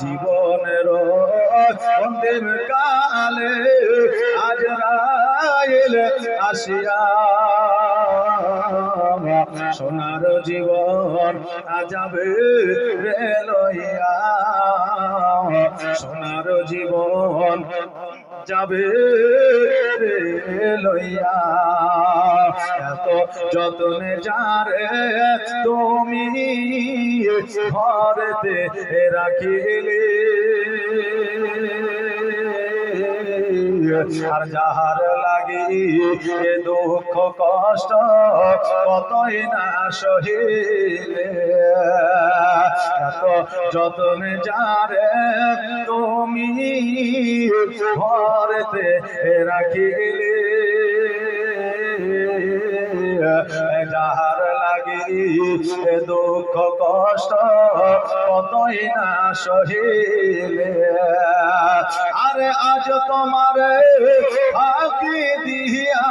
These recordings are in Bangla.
জীবনের অন্তিম কালে আজরাইল আসিয়া সোনার জীবন যাবে রে লইয়া, সোনার জীবন যাবে রে লইয়া। এত যতনে যারে তুমি ঘরেতে রাখিলে, আর যাহার লাগি এ দুঃখ কষ্ট কতই না সহিলে, এত যতনে যারে তুমি ঘরেতে রাখিলে, যাহার লাগি দুঃখ কষ্ট কতই না সহিলে। আরে আজ তোমারে ফাঁকি দিয়া,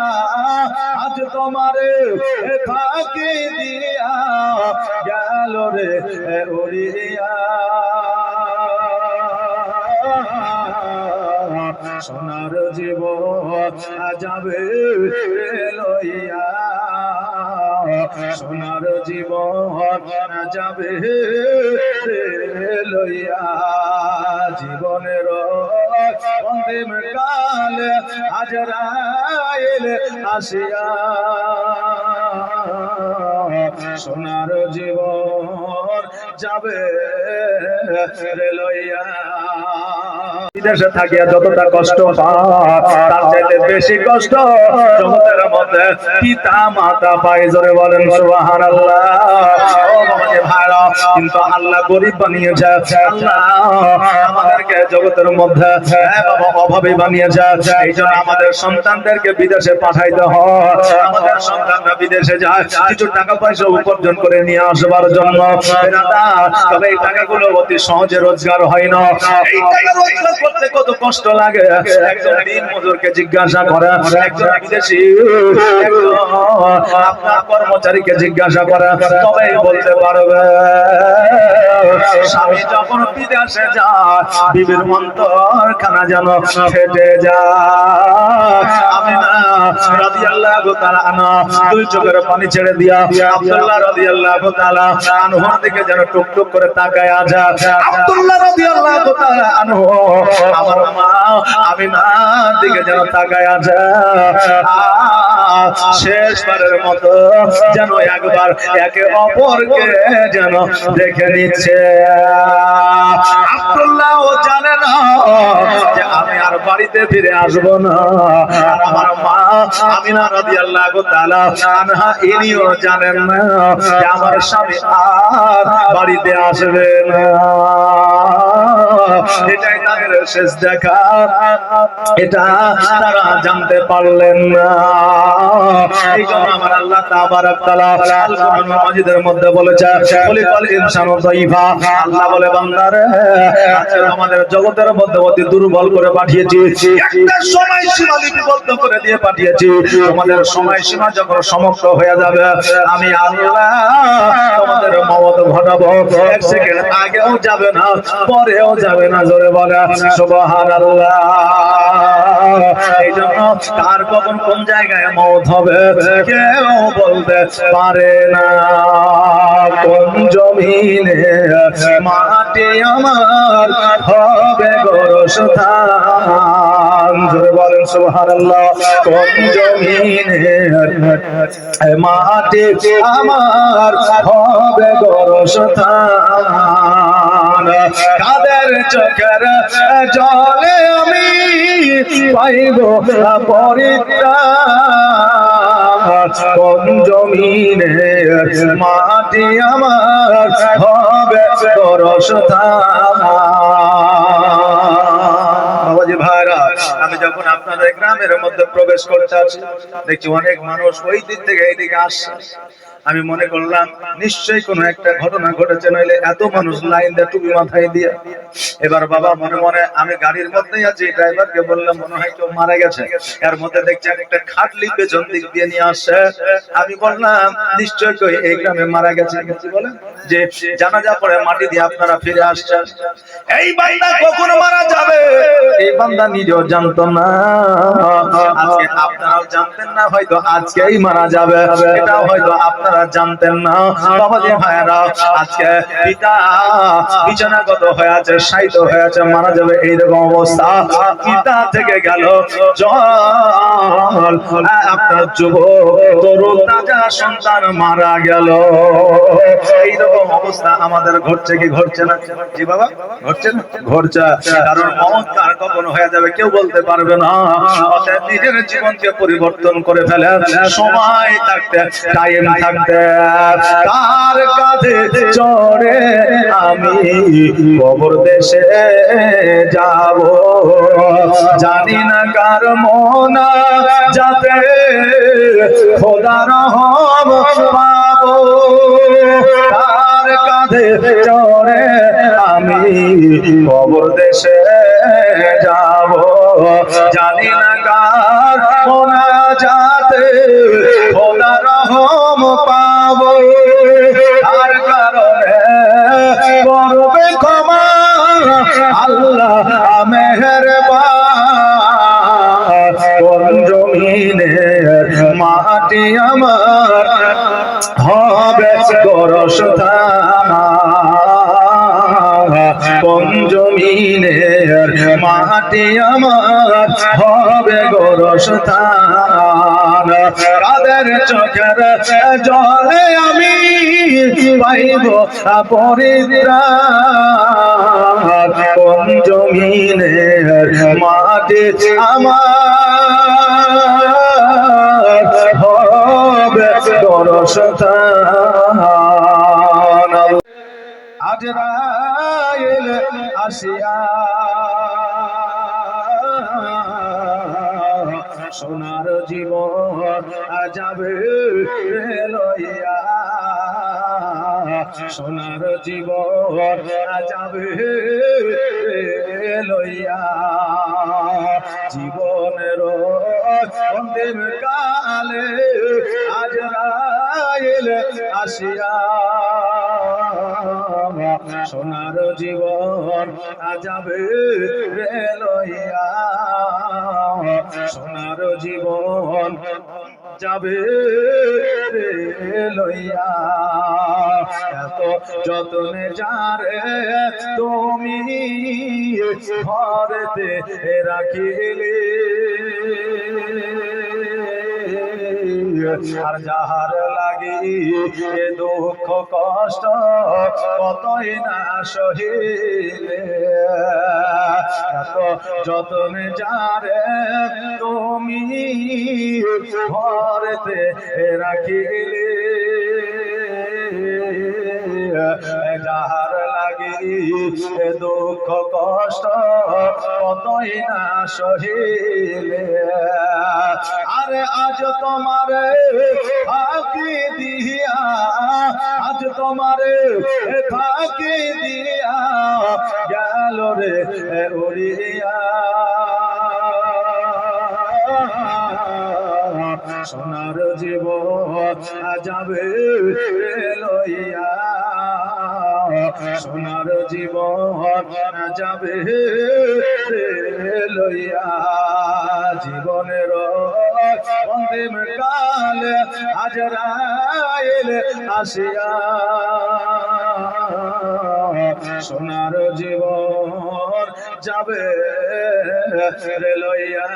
আজ তোমারে ফাঁকি দিয়া গেল রে উড়িয়া, সোনার জীবন যাবে লইয়া, সোনার জীবন যাবে লইয়া। জীবনের অন্তিম কালে আজরাইল আসিয়া সোনার জীবন যাবে লইয়া। বিদেশে থাকিয়া যতটা কষ্ট পায় তার চাইতে বেশি কষ্ট জগতের মধ্যে পিতা মাতা পায়। জোরে বলেন সুবহানাল্লাহ। ও বাবাজি ভাইরা, কিন্তু আল্লাহ গরিব বানিয়েছে, আল্লাহ আমাদেরকে জগতের মধ্যে বাবা অভাবী বানিয়েছে। এই জন্য আমাদের সন্তানদেরকে বিদেশে পাঠাইতে হয়। আমাদের সন্তানরা বিদেশে যায় কিছু টাকা পয়সা উপার্জন করে নিয়ে আসবার জন্য, তবে এই টাকাগুলো অতি সহজে রোজগার হয় না। এই টাকা রোজগার করতে কত কষ্ট লাগে একজন দিন মজুরকে জিজ্ঞাসা করে, একজন বিদেশি আপনার কর্মচারীকে জিজ্ঞাসা করে, তবেই বলতে পারবে। স্বামী যখন বিদেশে যায় বিবির অন্তরখানা যেন ফেটে যায়। আমিনা রাদিয়াল্লাহু তাআলা আনহা দুই চোখের পানি ছেড়ে দিয়া আব্দুল্লাহ রাদিয়াল্লাহু তাআলা আনহুর দিকে যেন টুকটুক করে তাকায় আছে। আব্দুল্লাহ রাদিয়াল্লাহু তাআলা আনহু আমার মা আমিনার দিকে যেন তাকায় আছে। শেষবারের মতো যেন একবার একে অপরকে যেন দেখে নিচ্ছে। আব্দুল্লাহ ও জানে না যে আমি আর বাড়িতে ফিরে আসবো না, আর আমার মা আমিনা রাদিয়াল্লাহু তাআলা আনহা ইনিও জানেন না যে আমার স্বামী আর বাড়িতে আসবে না। এটাই তাদের শেষ দেখা, এটা তারা জানতে পারলেন না। এই জন্য আমার আল্লাহ তাবারাক তাআলা আল কোরআন মাজিদের মধ্যে বলেছে, খলিকাল ইনসানু দাইফা। আল্লাহ বলে, বান্দারে আজকে আমাদের জগতের মধ্যে অতি দুর্বল করে পাঠিয়েছি, একটা সময় সীমা লিপিবদ্ধ করে দিয়ে পাঠিয়েছি। তোমাদের সময় সীমা যখন সমাপ্ত হয়ে যাবে আমি আল্লাহ তোমাদের মওত ঘটাবো। এক সেকেন্ড আগেও যাবে না, পরেও যাবে না। জোরে বলে সুবহানাল্লাহ। এই জন্য কার কখন কোন জায়গায় মওত হবে কেউ বলতে পারে না। কোন জমিনে মাটি আমার হবে গোরস্থান। জোরে বলেন সুবহানাল্লাহ। কোন জমিনে মাটি আমার হবে গোরস্থান। কাদের চোখের জলে আমি পাইব পরিত্রাণ। কোন জমিনে মাটি আমার হবে গোরস্থান। বাবাজি ভাইরা, আমি যখন আপনাদের গ্রামের মধ্যে প্রবেশ করতে আসি, দেখছি অনেক মানুষ ওই দিক থেকে এইদিকে আসছে। আমি মনে করলাম নিশ্চয়ই কোনো একটা ঘটনা ঘটেছে, নইলে এত মানুষ লাইন দিয়ে টুপি মাথায় দিয়ে। এবার বাবা মনে মনে আমি গাড়ির মধ্যেই আছি, ড্রাইভারকে বললাম মনে হয় কেউ মারা গেছে। এর মধ্যে দেখছি একটা খাটলি পেছন দিক দিয়ে নিয়ে আসছে। আমি বললাম নিশ্চয়ই কেউ এই গ্রামে মারা গেছে, বলে যে জানাজা পড়ে মাটি দিয়ে আপনারা ফিরে আসছেন। এই বান্দা কখন মারা যাবে এই বান্দা নিজেও জানতো না, আজকে আপনারাও জানতেন না, হয়তো আজকেই মারা যাবে এটাও হয়তো আপনারা জানতেন না। বাবাজি ভাইরা, আজকে পিতা বিছানাগত হয়ে আছে, শায়িত হয়ে আছে, মারা যাবে এইরকম অবস্থা। পিতা থেকে গেল জল, আপনার যুবক তরুণ তাজা সন্তান মারা গেল। এইরকম অবস্থা আমাদের ঘটছে কি ঘটছে না? জি বাবা, ঘটছে না? ঘটছে। কারণ মওত কার কখন হয়ে যাবে কেউ বলতে পারবে না। অতএব নিজের জীবনকে পরিবর্তন করে ফেলে, সময় থাকতে, টাইম থাকতে তার কাঁধে চড়ে আমি কবর দেশে যাব। জানি না কার মনা যাতে খোদার রহম পাবো, তার কাঁধে চড়ে আমি কবর দেশে যাব। জানি না কার মনা যাতে খোদার রহম পাবো, তার কারণে করবে ক্ষমা আল্লাহ মেহেরবান। কোন জমিনের মাটি আমার হবে গোরস্থান, কোন জমিনের মাটি আমার হবে গোরস্থান। কাদের চোখের জলে আমি পাইব পরিত্রাণ, কোন জমিনের মাটি আমার হবে গোরস্থান। আজরাইল আসিয়া সোনার জীবন যাবে লইয়া, সোনার জীবন যাবে লইয়া। জীবনের অন্তিম কালে আজরাইল আসিয়া সোনার জীবন যাবে লইয়া, সোনার জীবন যাবে লইয়া। এত যতনে যারে তুমি ঘরেতে রাখিলে, আর যাহার লাগি এ দুঃখ কষ্ট কতই না সহিলে। এত যতনে যারে তুমি ঘরেতে রাখিলে, যাহার লাগি দুঃখ কষ্ট কতই না সহিলে। আরে আজ তোমারে ফাঁকি দিয়া, আজ তোমারে ফাঁকি দিয়া গেল রে উড়িয়া। সোনার জীবন যাবে লইয়া, সোনার জীবন যাবে লইয়া। জীবনের অন্তিম কালে আজরাইল আসিয়া সোনার জীবন যাবে লইয়া।